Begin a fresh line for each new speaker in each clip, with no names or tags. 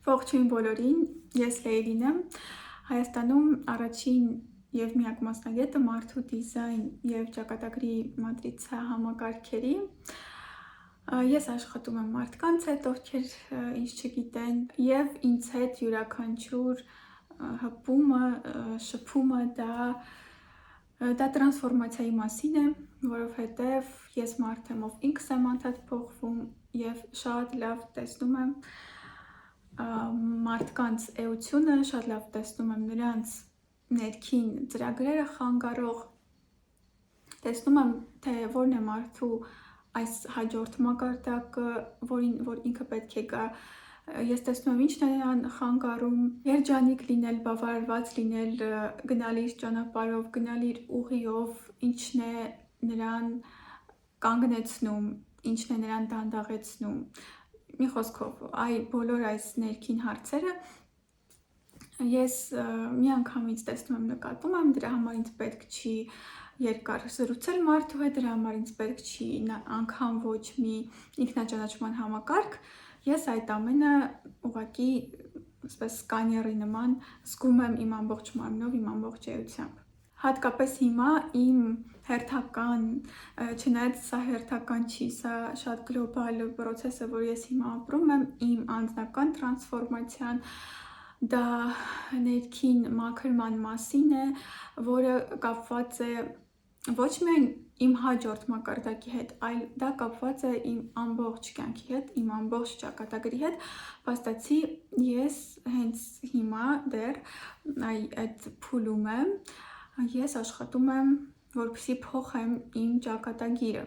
Ողջույն բոլորին, ես Լեյլին եմ, Հայաստանում առաջին և միակ մասնագետը մարդու դիզայն և ճակատագրի մատրիցա համակարգերի։ Ես աշխատում եմ մարդկանց հետ, ովքեր ինձ չգիտեն, և ինձ հետ յուրաքանչյուր հպումը, շփումը դա տրանսֆորմացիայի մասին է, որովհետև ես մարդ եմ, ով ինքս եմ անդադ փոխվում և շատ լավ տեսնում եմ մարդկանց էությունը, շատ լավ տեսնում եմ նրանց ներքին ծրագրերը խանգարող, տեսնում եմ, թե որն է մարդու այս հաջորդ մակարդակը, որ ինքը պետք է գա, ես տեսնում եմ ինչն է նրան խանգարում, երջանիկ լինել, բավարարված լինել, գնալ իր ճանապարհով, գնալ իր ուղիով, ինչն է նրան կանգնեցնում, ինչն է նրան դանդաղեցնում, մի խոսքով, բոլոր այս ներքին հարցերը ես միանգամից տեսնում եմ, նկատում եմ, դրա համար ինձ պետք չի երկար զրուցել մարդու հետ, դրա համար ինձ պետք չի անգամ ոչ մի ինքնաճանաչման համակարգ, ես այդ ամենը ուղղակի սկաների նման զգում եմ իմ ամբողջ մարմնով, իմ ամբողջ էությամբ։ Հատկապես հիմա իմ հերթական, չնայած սա հերթական չի, սա շատ գլոբալ պրոցես է, որ ես հիմա ապրում եմ, իմ անձնական տրանսֆորմացիան, դա ներքին մաքրման մասին է, որը կապված է ոչ միայն իմ հաջորդ մակարդակի հետ, այլ դա կապված է իմ ամբողջ կյանքի հետ, իմ ամբողջ ճակատագրի հետ, փաստացի ես հենց հիմա դեռ այդ փուլում եմ, ես աշխատում եմ, որպեսզի փոխեմ իմ ճակատագիրը,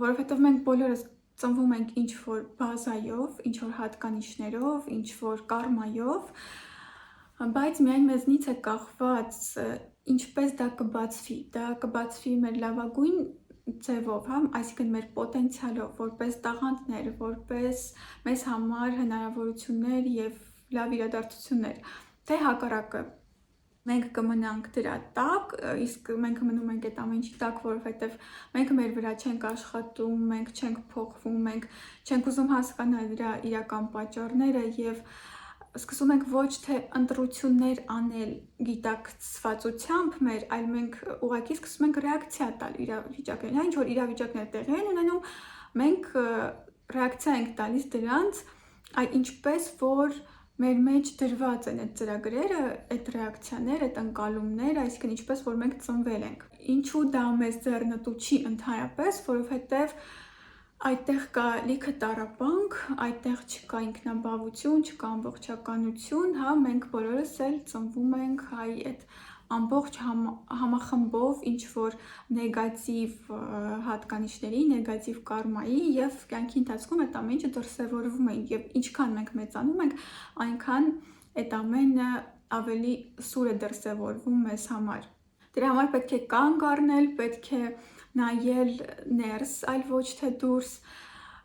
որովհետև մենք բոլորս ծնվում ենք ինչ-որ բազայով, ինչ-որ հատկանիշներով, ինչ-որ կարմայով, բայց միայն մեզնից է կախված ինչպես դա կբացվի մեր լավագույն ձևով, այսինքն մեր պոտենցիալով, որպես տաղանդներ, որպես մեզ համար հնարավորություններ և լավ իրադարձություններ, թե հակառակը, մենք կմնանք դրա տակ, իսկ մենք մնում ենք այդ ամեն ինչի տակ, որովհետև մենք մեր վրա չենք աշխատում, մենք չենք փոխվում, մենք չենք ուզում հասկանալ դրա իրական պատճառները և սկսում ենք ոչ թե ընտրություններ անել գիտակցվածությամբ մեր, այլ մենք ուղղակի սկսում ենք ռեակցիա տալ իրավիճակներին, ինչ որ իրավիճակներ տեղի են ունենում, մենք ռեակցիա ենք տալիս դրանց, ինչպես որ մեր մեջ դրված են այդ ծրագրերը, այդ ռեակցիաները, այդ ընկալումները, այսինքն ինչպես որ մենք ծնվել ենք։ Ինչու դա մեզ ձեռնտու չի ընդհանրապես, որովհետև այդտեղ կա լիքը տառապանք, այդտեղ չկա ինքնաբավություն, չկա ամբողջականություն, մենք բոլորս էլ ծնվում ենք այդ ամբողջ համախմբով ինչ-որ նեգատիվ հատկանիշների, նեգատիվ կարմայի և կյանքի ընթացքում այդ ամեն ինչը դրսևորվում է և ինչքան մենք մեծանում ենք, այնքան այդ ամենը ավելի սուր է դրսևորվում մեզ համար։ Դրա համար պետք է կանգ առնել, պետք է նայել ներս, այլ ոչ թե դուրս,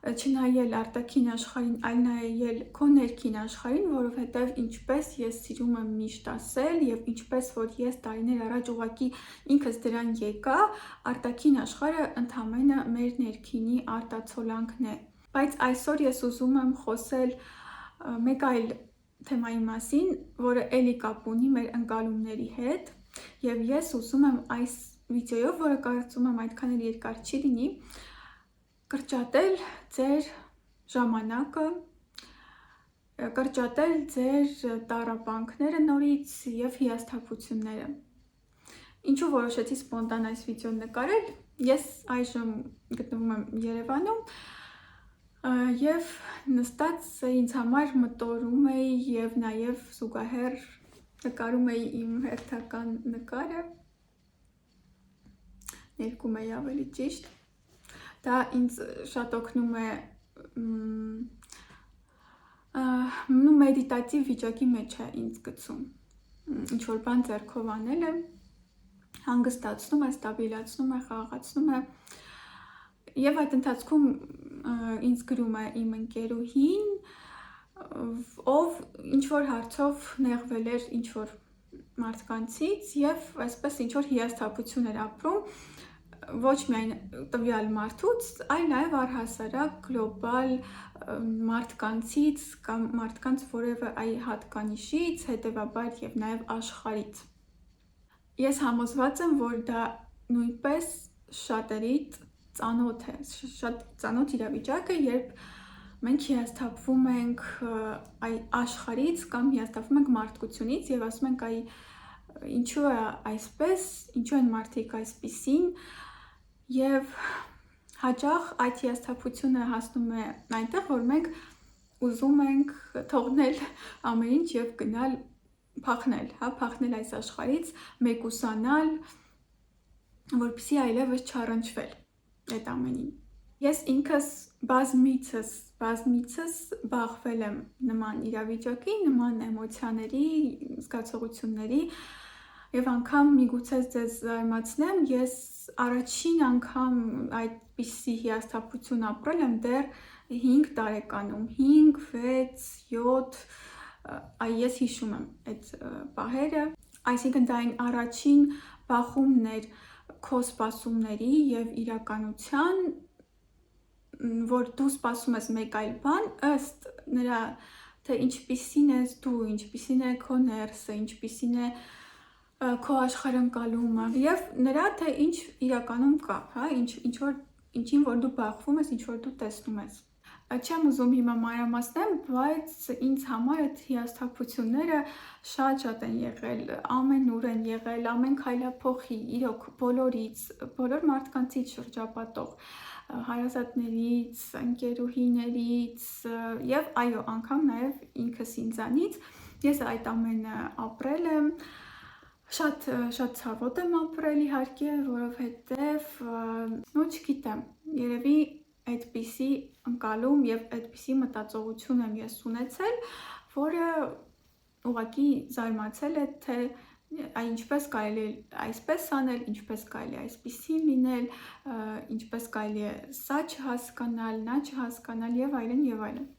չնայել արտաքին աշխարհին, այլ նայել քո ներքին աշխարհին, որովհետև ինչպես ես սիրում եմ միշտ ասել և ինչպես որ ես տարիներ առաջ ուղղակի ինքս դրան եկա, արտաքին աշխարհը ընդամենը մեր ներքինի արտացոլանքն է։ Բայց այսօր ես ուզում եմ խոսել մեկ այլ թեմայի մասին, որը էլի կապ ունի մեր ընկալումների հետ և ես ուզում եմ այս վիդեոյով, որը կարծում եմ այդքան էլ երկար չի լինի, կրճատել ձեր ժամանակը, կրճատել ձեր տառապանքները նորից և հիասթափությունները։ Ինչու որոշեցի սպոնտան այս վիդեոն նկարել, ես այժմ գտնվում եմ Երևանում և նստած ինձ համար մտորում էի և նաև զուգահեռ նկարում էի իմ հերթական նկարը, ներկում էի ավելի ճիշտ, դա ինձ շատ օգնում է մեդիտատիվ վիճակի մեջ է ինձ գցում, ինչ-որ բան ձեռքով անելը հանգստացնում է, ստաբիլացնում է, խաղաղացնում է և այդ ընթացքում ինձ գրում է իմ ընկերուհին, ով ինչ-որ հարցով նեղվել էր ինչ-որ մարդկանցից և այսպես ինչ-որ հիասթափություն էր ապրում, ոչ միայն տվյալ մարդուց, այլ նաև առհասարակ գլոբալ մարդկանցից կամ մարդկանց որևէ հատկանիշից, հետևաբար եւ նաև աշխարհից։ Ես համոզված եմ, որ դա նույնպես շատերիդ ծանոթ է, շատ ծանոթ իրավիճակ է, երբ մենք հիասթափվում ենք աշխարհից կամ հիասթափվում ենք մարդկությունից եւ ասում ենք ինչու է այսպես, ինչու են մարդիկ այսպիսին եւ հաճախ այդ հիասթափությունը հասնում է այնտեղ, որ մենք ուզում ենք թողնել ամեն ինչ եւ գնալ փախնել այս աշխարհից, մեկուսանալ, որպեսզի այլևս չառնչվել այդ ամենին։ Ես ինքս բազմիցս բախվել եմ նման իրավիճակի, նման էմոցիաների, զգացողությունների եւ անգամ միգուցե ձեզ զարմացնեմ, ես առաջին անգամ այդպիսի հիասթափություն ապրել եմ դեռ 5 տարեկանում, 5, 6, 7, ես հիշում եմ այդ պահերը, այսինքն դա այն առաջին բախումն էր քո սպասումների եւ իրականության, որ դու սպասում ես մեկ այլ բան, ըստ նրա թե ինչպիսին ես դու, ինչպիսին է քո ներսը, ինչպիսին է քո աշխարհընկալումը եւ նրա թե ինչ իրականում կա, ինչին որ դու բախվում ես, ինչ որ դու տեսնում ես։ Չեմ ուզում հիմա մանրամասնեմ, բայց ինձ համար այդ հիասթափությունները շատ են եղել, ամենուր են եղել, ամեն քայլափոխի, իրոք բոլորից, բոլոր մարդկանցից շրջապատող, հարազատներից, ընկերուհիներից եւ այո, անգամ նաեւ ինքս ինձանից, ես այդ ամենը ապրել եմ, շատ ցավոտ եմ ապրել իհարկե, որովհետեւ չգիտեմ, երևի այդպիսի ընկալում եւ այդպիսի մտածողություն եմ ես ունեցել, որը ուղղակի զարմացել է, թե ինչպես կարելի է այսպես անել, ինչպես կարելի է այսպիսին լինել, ինչպես կարելի է սա չհասկանալ, նա չհասկանալ եւ այլն եւ այլն։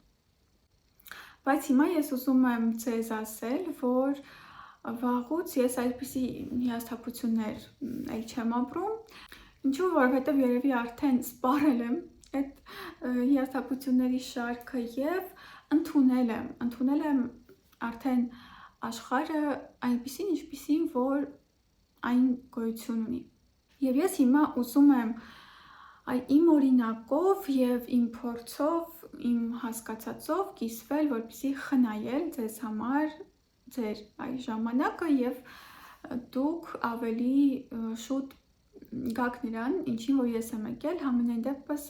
Բայց հիմա ես ուզում եմ ձեզ ասել, որ վաղուց ես այդպիսի հիասթափություններ այլ չեմ ապրում, ինչու որովհետև երևի արդեն սպառել եմ այդ հիասթափությունների շարքը եւ ընդունել եմ արդեն աշխարհը այնպիսին, ինչպիսին որ այն գոյություն ունի։ Եվ ես հիմա ուզում եմ իմ օրինակով եւ իմ փորձով, իմ հասկացածով կիսվել, որպեսզի խնայել ձեզ համար ձեր այս ժամանակը եւ դուք ավելի շուտ գաք նրան, ինչին որ ես եմ եկել, համենայն դեպս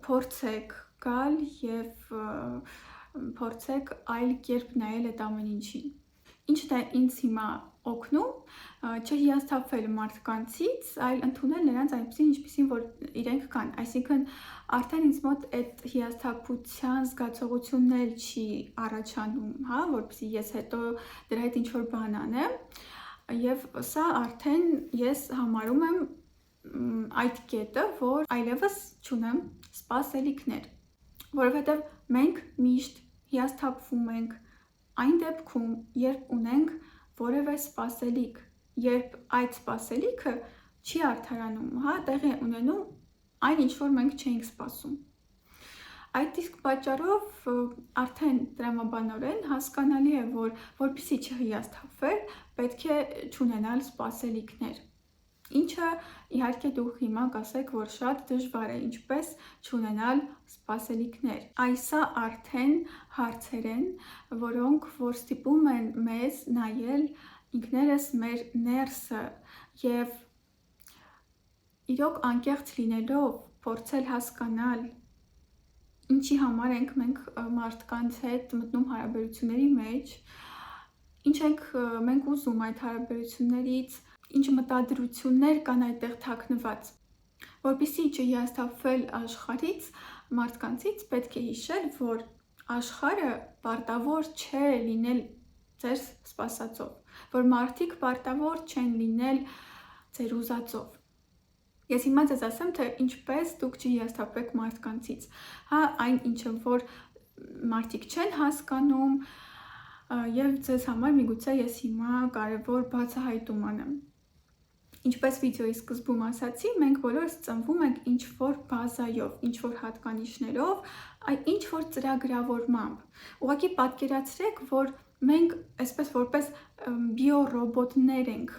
փորձեք գալ եւ փորձեք այլ կերպ նայել այդ ամեն ինչին։ Ինչն է ինձ հիմա օգնում, չհիասթափվել մարդկանցից, այլ ընդունել նրանց այնպեսին, ինչպեսին որ իրենք կան, այսինքն արդեն ինձ մոտ այդ հիասթափության զգացողությունն էլ չի առաջանում, որպեսզի ես հետո դրա հետ ինչ որ բան անեմ, եւ սա արդեն ես համարում եմ այդ կետը, որ այլևս չունեմ սպասելիքներ, որովհետեւ մենք միշտ հիասթափվում ենք այն դեպքում, երբ ունենք որևէ սպասելիք, երբ այդ սպասելիքը չի արդարանում, տեղի է ունենում այն ինչ որ մենք չէինք սպասում։ Այդ իսկ պատճառով արդեն տրամաբանորեն հասկանալի է, որ որպեսզի չհիասթափվել, պետք է չունենալ սպասելիքներ։ Ինչը իհարկե դուք հիմա կասեք, որ շատ դժվար է, ինչպես չունենալ սպասելիքներ։ Այսա արդեն հարցեր են, որոնք որ ստիպում են մեզ նայել ինքներս մեր ներսը եւ իրոք անկեղծ լինելով փորձել հասկանալ ինչի համար ենք մենք մարդկանց հետ մտնում հարաբերությունների մեջ, ինչ ենք մենք ուզում այդ հարաբերություններից, ինչ մտադրություններ կան այդտեղ թաքնված, որպեսզի չհիասթափվել աշխարհից, մարդկանցից պետք է հիշել, որ աշխարհը պարտավոր չէ լինել ձեր սպասածով, որ մարդիկ պարտավոր չեն լինել ձեր ուզածով։ Ես հիմա ձեզ ասեմ, թե ինչպես դուք չհիասթափվեք մարդկանցից, այն ինչը որ մարդիկ չեն հասկանում եւ ձեզ համար միգուցե ես հիմա կարևոր բացահայտում անեմ։ Ինչպես վիդեոյի սկզբում ասացի, մենք բոլորս ծնվում ենք ինչ-որ բազայով, ինչ-որ հատկանիշներով, ինչ-որ ծրագրավորմամբ։ Ուղղակի պատկերացրեք, որ մենք այսպես որպես բիոռոբոտներ ենք,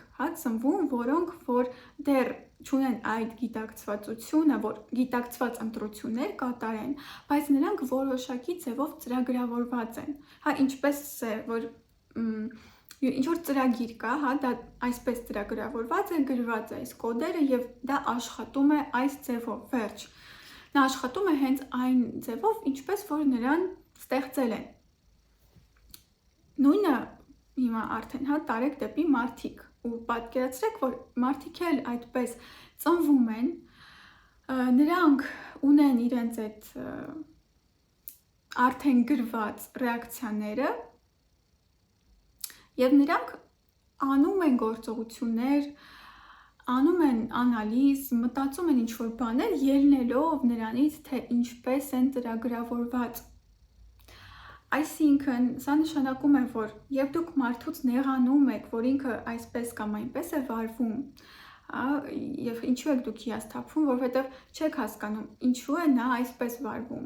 ծնվում, որոնք որ դեռ չունեն այդ գիտակցվածությունը, որ գիտակցված ընտրություններ կատարեն, բայց նրանք որոշակի ձևով ծրագրավորված են։ Ինչպես է, որ ինչ-որ ծրագիր կա, դա այսպես ծրագրավորված է, գրված է այս կոդերը եւ դա աշխատում է այս ձևով, վերջ։ Նա աշխատում է հենց այն ձևով, ինչպես որ նրան ստեղծել են։ Նույնը հիմա արդեն տարեք դեպի մարդիկ ու պատկերացրեք, որ մարդիկ էլ այդպես ծնվում են, նրանք ունեն իրենց այդ արդեն գրված ռեակցիաները եւ նրանք անում են գործողություններ, անում են անալիզ, մտածում են ինչ-որ բաներ, ելնելով նրանից, թե ինչպես են ծրագրավորված։ Այսինքն, սա նշանակում է, որ երբ դուք մարդուց նեղանում եք, որ ինքը այսպես կամ այնպես է վարվում, եւ ինչու եք դուք հիասթափվում, որովհետեւ չեք հասկանում, ինչու է նա այսպես վարվում։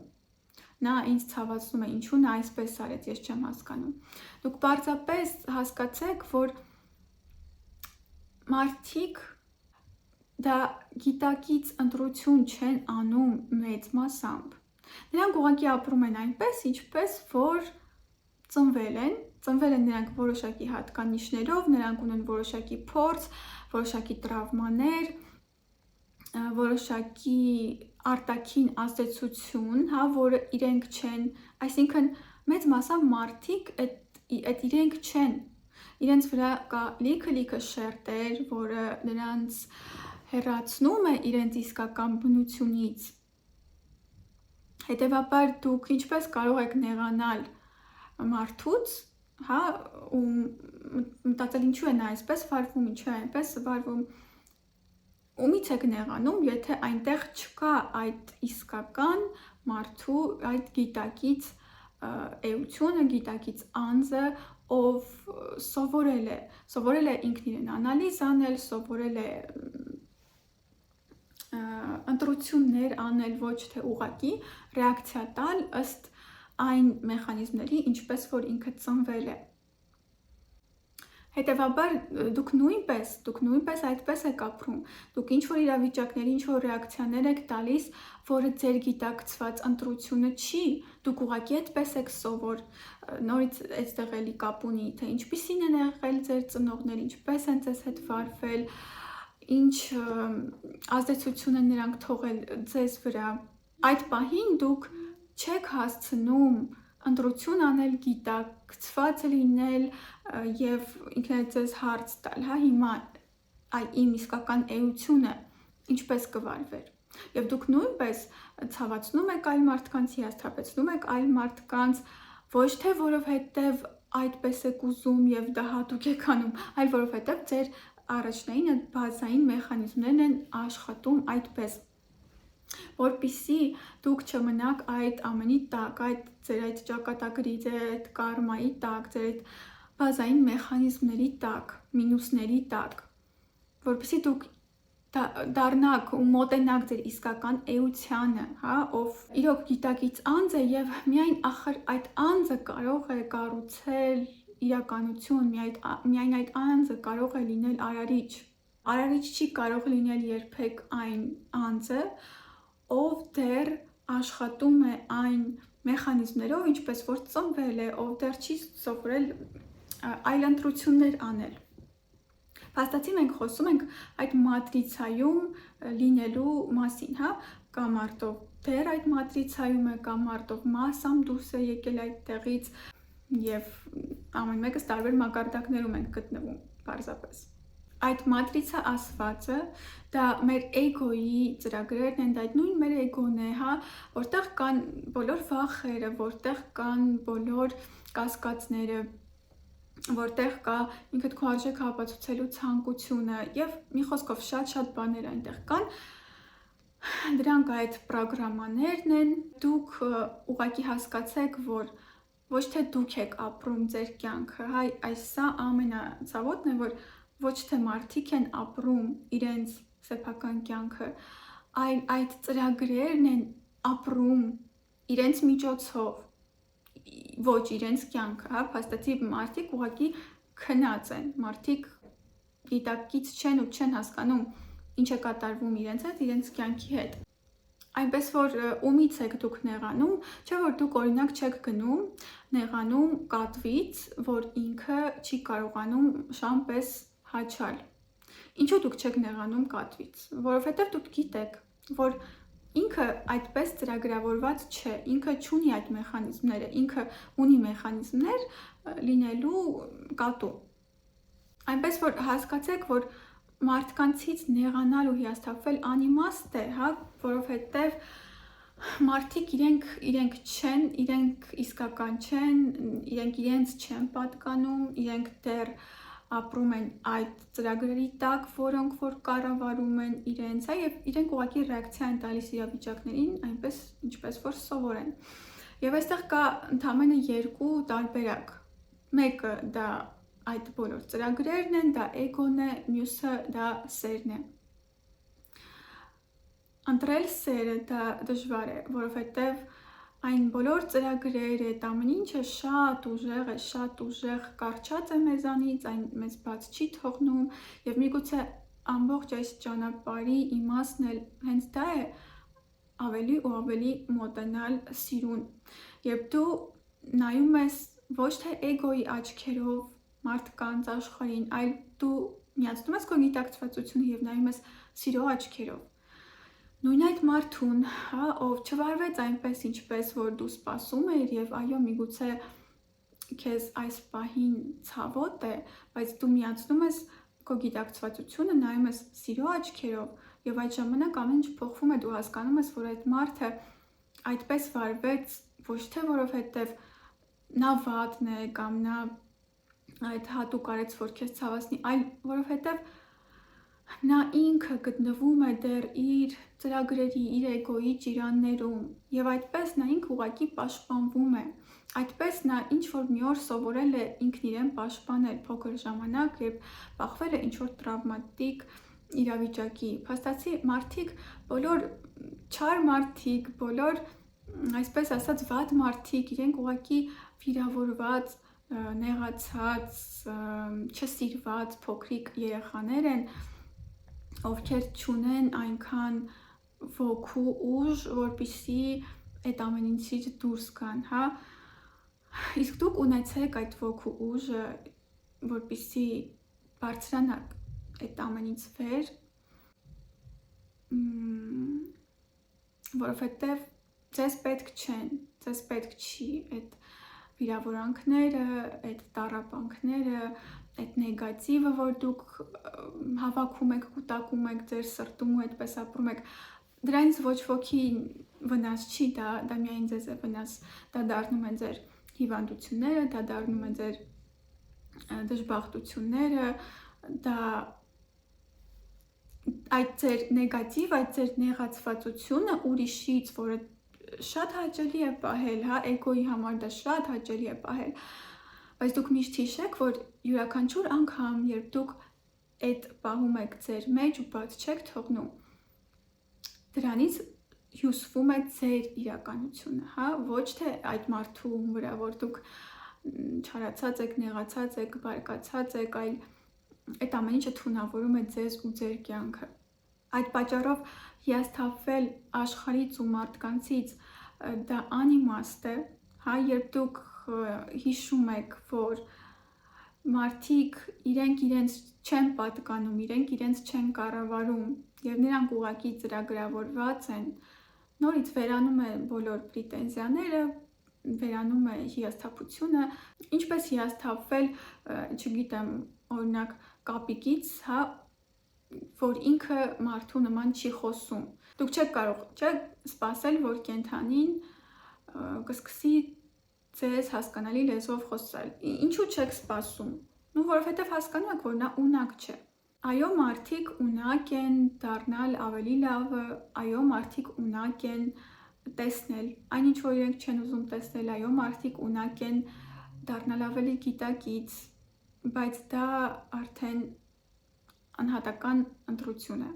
Նա ինձ ցավացնում է, ինչու նա այսպես արեց, ես չեմ հասկանում։ Դուք պարզապես հասկացեք, որ մարդիկ դա գիտակից ընտրություն չեն անում մեծ մասամբ։ Նրանք ուղղակի ապրում են այնպես, ինչպես որ ծնվել են նրանք որոշակի հատկանիշներով, նրանք ունեն որոշակի փորձ, որոշակի տրավմաներ, որոշակի արտաքին ազդեցություն, որը իրենք չեն, այսինքն մեծ մասամբ մարդիկ այդ իրենք չեն, իրենց վրա կա լիքը շերտեր, որը նրանց հեռացնում է իրենց իսկական բնությունից։ Հետևաբար դուք ինչպես կարող եք նեղանալ մարդուց, ու մտածել ինչու է նա այսպես վարվում, ինչու է այնպես վարվում, ումից եք նեղանում, եթե այնտեղ չկա այդ իսկական մարդու այդ գիտակից էությունը, գիտակից անձը, ով սովորել է ինքն իրեն անալիզ անել, սովորել է ընտրություններ անել, ոչ թե ուղղակի ռեակցիա տալ ըստ այն մեխանիզմների, ինչպես որ ինքը ծնվել է։ Հետևաբար դուք նույնպես այդպես եք ապրում, դուք ինչ-որ իրավիճակների, ինչ-որ ռեակցիաներ եք տալիս, որը ձեր գիտակցված ընտրությունը չի, դուք ուղղակի այդպես եք սովոր, նորից այստեղ էլի կապ ունի, թե ինչպիսին են եղել ձեր ծնողները, ինչպես են ձեզ հետ վարվել, ինչ ազդեցություն են նրանք թողել ձեզ վրա։ Այդ պահին դուք չեք հասցնում ընտրություն անել, գիտակցված լինել եւ ինքներդ հարց տալ, հիմա իմ իսկական էությունը ինչպես կվարվեր։ Եվ դուք նույնպես ցավացնում եք այլ մարդկանց, հիասթափեցնում եք այլ մարդկանց, ոչ թե որովհետեւ այդպես եք ուզում եւ դա հատուկ եք անում, այլ որովհետեւ ձեր առաջնային այդ բազային մեխանիզմներն են աշխատում այդպես, որպեսզի դուք չմնաք այդ ամենի տակ, ձեր այդ ճակատագրի, ձեր այդ կարմայի տակ, ձեր այդ բազային մեխանիզմների տակ, մինուսների տակ, որպեսզի դուք դառնաք ու մոտենաք ձեր իսկական էությանը, ով իրոք գիտակից անձ է եւ միայն ախր այդ անձը կարող է կառուցել իրականություն, միայն այդ անձը կարող է լինել արարիչ։ Արարիչ չի կարող լինել երբեք այն անձը, ով դեռ աշխատում է այն մեխանիզմներով, ինչպես որ ծնվել է, ով դեռ չի սովորել այլ ընտրություններ անել։ Փաստացի մենք խոսում ենք այդ մատրիցայում լինելու մասին, կա մարդով դեռ այդ մատրիցայում է, կա մարդով մասամբ դուրս է եկել այդտեղից եւ ամեն մեկս տարբեր մակարդակներում ենք գտնվում, պարզապես։ Այդ մատրիցա ասվածը, դա մեր էգոյի ծրագրերն են, դա նույն մեր էգոն է, որտեղ կան բոլոր վախերը, որտեղ կան բոլոր կասկածները, որտեղ կա ինքդ քո արժեք ապացուցելու ցանկությունը եւ մի խոսքով շատ բաներ այնտեղ կան, դրանք այդ պրոգրամաներն են, դուք ուղղակի հասկացեք, որ ոչ թե դուք եք ապրում ձեր կյանքը, այս սա ամենացավոտն է, որ ոչ թե մարդիկ են ապրում իրենց սեփական կյանքը, այլ այդ ծրագրերն են ապրում իրենց միջոցով, ոչ իրենց կյանքը, հա, փաստացի մարդիկ ուղղակի քնած են, մարդիկ գիտակից չեն ու չեն հասկանում ինչ է կատարվում իրենց հետ, իրենց կյանքի հետ։ Այնպես որ ումից եք դուք նեղանում, չէ որ դուք օրինակ չեք գնում նեղանում կատվից, որ ինքը չի կարողանում շան պես հաչալ։ Ինչու դուք չեք նեղանում կատվից, որովհետև դուք գիտեք, որ ինքը այդպես ծրագրավորված չէ, ինքը չունի այդ մեխանիզմները, ինքը ունի մեխանիզմներ լինելու կատու։ Այնպես որ հասկացեք, որ մարդկանցից նեղանալ ու հիասթափվել անիմաստ է, հա, որովհետև մարդիկ իրենք չեն, իրենք իսկական չեն, իրենք իրենց չեն պատկանում, իրենք դեռ ապրում են այդ ծրագրերի տակ, որոնք որ կառավարում են իրենց, հա, եւ իրենք ուղղակի ռեակցիա են տալիս իրավիճակներին, այնպես ինչպես որ սովոր են։ Եվ այստեղ կա ընդամենը երկու տարբերակ։ Մեկը դա այդ բոլոր ծրագրերն են, դա էգոն է, մյուսը դա սերն է։ Ընտրել սերը դա դժվար է, որովհետև այն բոլոր ծրագրերը, այդ ամեն ինչը շատ ուժեղ է, շատ ուժեղ կառչած է մեզանից, այն մեզ բաց չի թողնում եւ միգուցե ամբողջ այս ճանապարհի իմաստն էլ հենց դա է ավելի ու ավելի մոտենալ սիրուն։ Երբ դու նայում ես ոչ թե էգոյի աչքերով մարդկանց աշխարհին, այլ դու միացնում ես քո գիտակցվածությունը եւ նայում ես սիրո աչքերով։ Նույն այդ մարդուն, հա, ով չվարվեց այնպես, ինչպես որ դու սպասում էիր եւ այո, միգուցե քեզ այս պահին ցավոտ է, բայց դու միացնում ես քո գիտակցվածությունը, նայում ես սիրո աչքերով եւ այդ ժամանակ ամեն ինչ փոխվում է, դու հասկանում ես, որ այդ մարդը այդպես վարվեց ոչ թե որովհետեւ նա վատն է կամ նա այդ հատուկ արեց, որ քեզ ցավացնի, այլ որովհետև նա ինքը գտնվում է դեռ իր ծրագրերի, իր էգոյի ճիրաններում եւ այդպես նա ինքը ուղղակի պաշտպանվում է։ Այդպես նա ինչ որ մի օր սովորել է ինքն իրեն պաշտպանել փոքր ժամանակ, երբ բախվել է ինչ որ տրավմատիկ իրավիճակի։ Փաստացի մարդիկ, բոլոր չար մարդիկ, բոլոր այսպես ասած վատ մարդիկ, իրենք ուղղակի վիրավորված, նեղացած, չսիրված փոքրիկ երեխաներ են, ովքեր չունեն այնքան ոգու ուժ, որպեսզի այդ ամեն ինչից դուրս գան, հա։ Իսկ դուք ունեցեք այդ ոգու ուժը, որպեսզի բարձրանաք այդ ամենից վեր, որովհետև ձեզ պետք չեն, ձեզ պետք չի այդ վիրավորանքները, այդ տառապանքները, այդ նեգատիվը, որ դուք հավաքում եք, կուտակում եք ձեր սրտում ու այդպես ապրում եք, դրանից ոչ ոքի վնաս չի, դա միայն ձեզ է վնաս, դա դառնում է ձեր հիվանդությունները, դա դառնում է ձեր դժբախտությունները, դա այդ ձեր նեգատիվ, այդ ձեր նեղացվածությունը ուրիշից, որը շատ հաճելի է պահել, հա, էգոյի համար դա շատ հաճելի է պահել, բայց դուք միշտ հիշեք, որ յուրաքանչյուր անգամ, երբ դուք այդ պահում եք ձեր մեջ ու բաց չեք թողնում, դրանից հյուսվում է ձեր իրականությունը, հա, ոչ թե այդ մարդու վրա, որ դուք չարացած եք, նեղացած եք, բարկացած եք, այլ այդ ամեն ինչը թունավորում է ձեզ ու ձեր կյանքը։ Այդ պատճառով հիասթափվել աշխարհից ու մարդկանցից դա անիմաստ է, հա, երբ դուք հիշում եք, որ մարդիկ իրենք իրենց չեն պատկանում, իրենք իրենց չեն կառավարում եւ նրանք ուղղակի ծրագրավորված են, նորից վերանում է բոլոր պրետենզիաները, վերանում է հիասթափությունը, ինչպես հիասթափվել, չգիտեմ, օրինակ կապիկից, հա, որ ինքը մարդու նման չի խոսում։ Դուք չեք կարող, չէ, սպասել, որ կենդանին կսկսի ձեզ հասկանալի լեզվով խոսել։ Ինչու չեք սպասում։ Ну, որովհետև հասկանում եք, որ նա ունակ չէ։ Այո, մարդիկ ունակ են դառնալ ավելի լավը, այո, մարդիկ ունակ են տեսնել այն ինչ որ իրենք չեն ուզում տեսնել, այո, մարդիկ ունակ են դառնալ ավելի գիտակից, բայց դա արդեն անհատական ընտրություն է։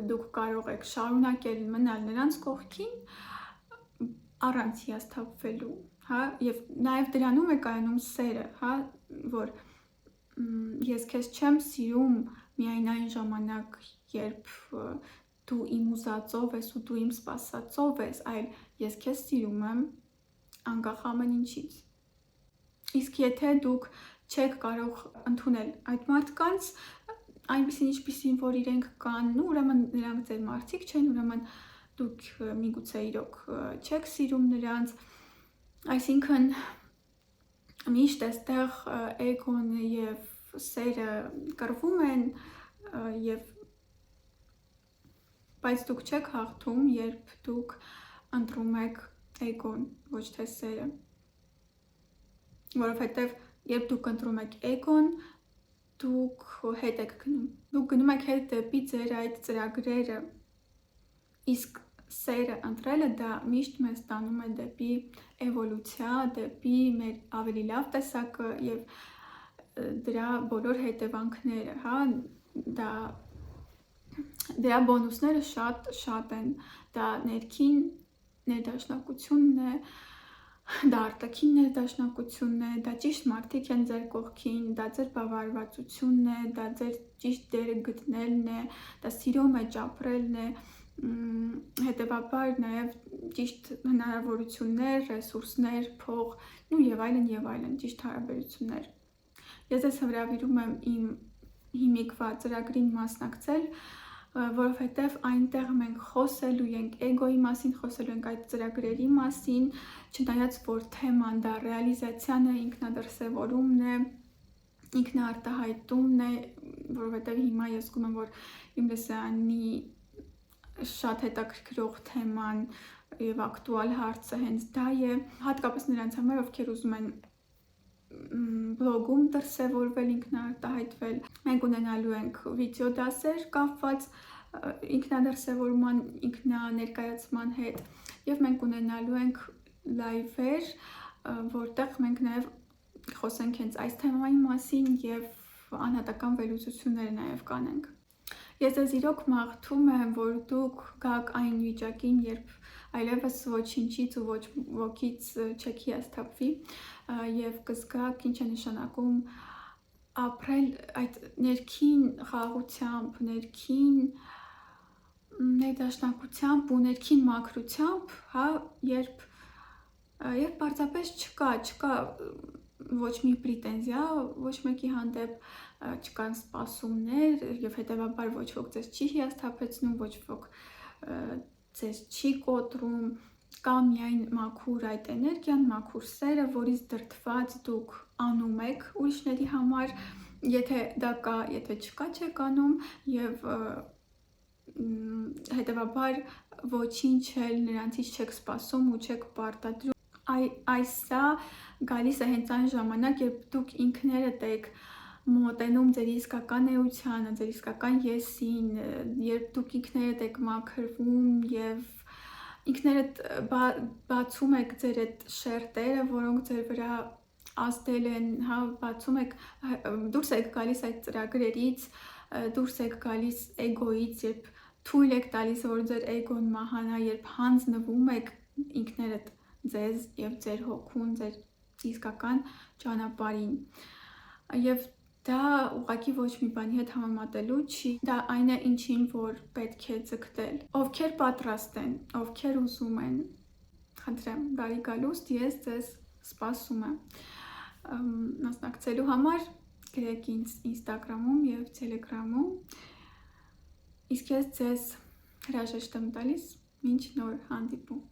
Դուք կարող եք շարունակել մնալ նրանց կողքին առանց հիասթափվելու, հա, եւ նաեւ դրանում է կայանում սերը, հա, որ ես քեզ չեմ սիրում միայն այն ժամանակ, երբ դու իմ ուզածով ես ու դու իմ սպասածով ես, այլ ես քեզ սիրում եմ անկախ ամեն ինչից։ Իսկ եթե դուք չեք կարող ընդունել այդ մարդկանց, այնպիսին ինչպիսին որ իրենք կան, ու ուրեմն նրանք ձեր մարդիկ չեն, ուրեմն դուք միգուցե իրոք չեք սիրում նրանց, այսինքն միշտ այստեղ էգոն եւ սերը կռվում են եւ բայց դուք չեք հաղթում, երբ դուք ընտրում եք էգոն, ոչ թե սերը, որովհետեւ երբ դուք ընտրում եք էգոն, դուք հետ եք գնում, դուք գնում եք հետ դեպի ձեր այդ ծրագրերը, իսկ սերը ընտրելը դա միշտ մեզ տանում է դեպի էվոլյուցիա, դեպի մեր ավելի լավ տեսակը եւ դրա բոլոր հետևանքները, հա, դրա բոնուսները շատ են, դա ներքին ներդաշնակությունն է, դա արտաքին ներդաշնակությունն է, դա ճիշտ մարդիկ են ձեր կողքին, դա ձեր բավարարվածությունն է, դա ձեր ճիշտ դերը գտնելն է, դա սիրո մեջ ապրելն է, հետևաբար նաև ճիշտ հնարավորություններ, ռեսուրսներ, փող, եւ այլն, ճիշտ հարաբերություններ։ Ես ձեզ հրավիրում եմ իմ հիմիկվա ծրագրին մասնակցել, որովհետև այնտեղ մենք խոսելու ենք էգոյի մասին, խոսելու ենք այդ ծրագրերի մասին, չնայած որ թեման դա ռեալիզացիան է, ինքնադրսևորումն է, ինքնաարտահայտումն է, որովհետև հիմա ես զգում եմ, որ իմ լսարանի շատ հետաքրքրող թեման եւ ակտուալ հարցը հենց դա է, հատկապես նրանց համար, ովքեր ուզում են բլոգում դրսևորվել, ինքնաարտահայտվել։ Մենք ունենալու ենք վիդեո դասեր կապված ինքնադրսևորման, ինքնաներկայացման հետ եւ մենք ունենալու ենք լայվեր, որտեղ մենք նաեւ խոսենք հենց այս թեմայի մասին եւ անհատական վերլուծություններ նաեւ կանենք։ Ես ձեզ իրոք մաղթում եմ, որ դուք գաք այն վիճակին, երբ այլևս ոչինչից ու ոչ ոքից չեք հիասթափվի եւ կզգաք ինչ է նշանակում ապրել այդ ներքին խաղաղությամբ, ներքին ներդաշնակությամբ ու ներքին մաքրությամբ, հա, երբ պարզապես չկա ոչ մի պրետենզիա, ոչ մեկի հանդեպ չկան սպասումներ եւ հետեւաբար ոչ ոք ձեզ չի հիասթափեցնում, ոչ ոք ձեզ չի կոտրում, կա միայն մաքուր այդ էներգիան, մաքուր սերը, որից դրդված դուք անում եք ուրիշների համար, եթե դա կա, եթե չկա, չեք անում եւ հետեւաբար ոչինչ էլ նրանցից չեք սպասում ու չեք պարտադրում։ Այսա գալիս է հենց այն ժամանակ, երբ դուք ինքներդ եք մոտենում ձեր իսկական էությանը, ձեր իսկական եսին, երբ դուք ինքներդ եք մաքրվում եւ ինքներդ բացում եք ձեր այդ շերտերը, որոնք ձեր վրա ազդել են, հա, բացում եք, դուրս եք գալիս այդ ծրագրերից, դուրս եք գալիս էգոից, երբ թույլ եք տալիս, որ ձեր էգոն մահանա, երբ հանձնվում եք ինքներդ ձեզ եւ ձեր հոգուն, ձեր իսկական ճանապարհին։ Եվ դա ուղղակի ոչ մի բանի հետ համեմատելու չի, դա այն է, ինչին որ պետք է ձգտել։ Ովքեր պատրաստ են, ովքեր ուզում են, խնդրեմ, բարի գալուստ, ես ձեզ սպասում եմ մասնակցելու համար, գրեք ինձ Instagram-ում եւ Telegram-ում, իսկ ես ձեզ հրաժեշտ եմ տալիս, մինչ նոր հանդիպում։